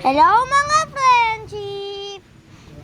Hello mga friendship!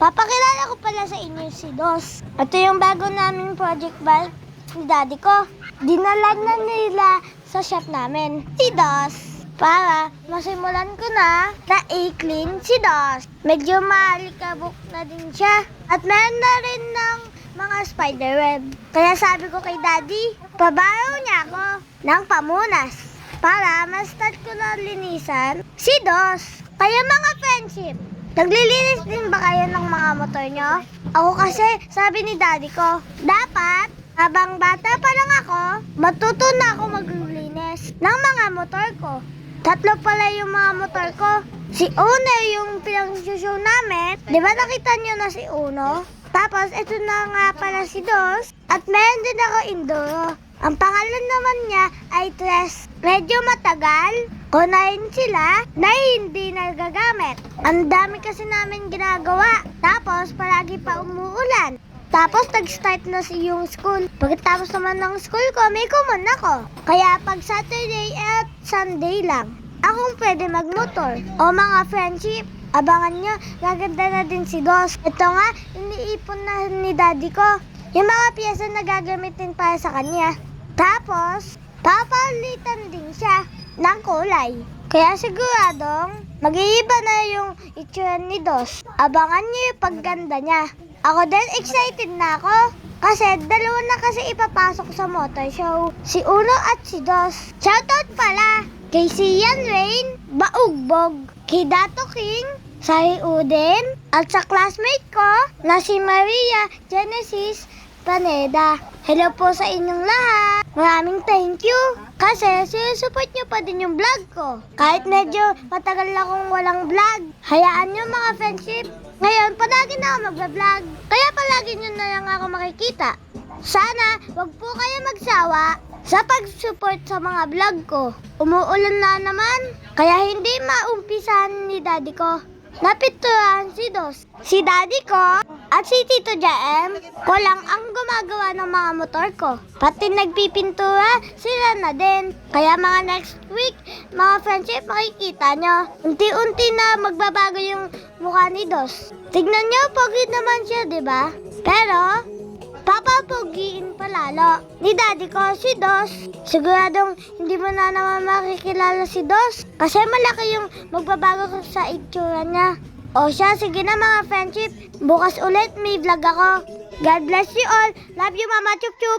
Papakilala ko pala sa inyo si Dos. Ito yung bago naming project bag ni daddy ko. Dinala na nila sa shop namin, si Dos. Para masimulan ko na i-clean si Dos. Medyo maalikabok na din siya. At meron na rin ng mga spiderweb. Kaya sabi ko kay daddy, pabaro niya ako ng pamunas para ma-start ko na linisan si Dos. Kaya mga friendship, naglilinis din ba kayo ng mga motor nyo? Ako kasi, sabi ni daddy ko, dapat habang bata pa lang ako, matuto na ako maglinis ng mga motor ko. 3 pala yung mga motor ko. Si Uno yung pinag-show namin. Di ba nakita nyo na si Uno? Tapos, ito na nga pala si Dos. At meron din ako Enduro. Ang pangalan naman niya ay Tres. Medyo matagal. Kunain sila na hindi nagagamit. Ang dami kasi namin ginagawa. Tapos, palagi pa umuulan. Tapos, nag-start na yung school. Pagkatapos naman ng school ko, may common ako. Kaya pag Saturday at Sunday lang, akong pwede magmotor. O mga friendship, abangan nyo, gaganda na din si Dos. Ito nga, iniipon na ni daddy ko. Yung mga piyesa na gagamitin para sa kanya. Tapos, papalitan din siya ng kulay. Kaya siguradong, mag-iiba na yung itsura ni Dos. Abangan nyo yung pagganda niya. Ako din, excited na ako. Kasi dalawa na kasi ipapasok sa motor show. Si Uno at si Dos. Shoutout pala kay Sian Rain, Baugbog, kay Dato King, Sari Uden, at sa classmate ko na si Maria Genesis Paneda. Hello po sa inyong lahat. Maraming thank you. Kasi sinusupport nyo pa din yung vlog ko. Kahit medyo matagal akong walang vlog. Hayaan nyo mga friendship. Ngayon, palagi na ako magbablog. Kaya palagi nyo na lang ako makikita. Sana, wag po kayo magsawa sa pag-support sa mga vlog ko. Umuulan na naman. Kaya hindi maumpisahan ni daddy ko. Napinturan si Dos. Si daddy ko at si Tito JM ko lang ang gumagawa ng mga motor ko. Pati nagpipintura, sila na din. Kaya mga next week, mga friendship, makikita nyo. Unti-unti na magbabago yung mukha ni Dos. Tignan nyo, pogi naman siya, di ba? Pero, papapogiin palalo ni daddy ko si Dos. Siguradong hindi mo na naman makikilala si Dos kasi malaki yung magbabago sa itsura niya. O siya, sige na mga friendship. Bukas ulit may vlog ako. God bless you all. Love you, Mama Chup Chup.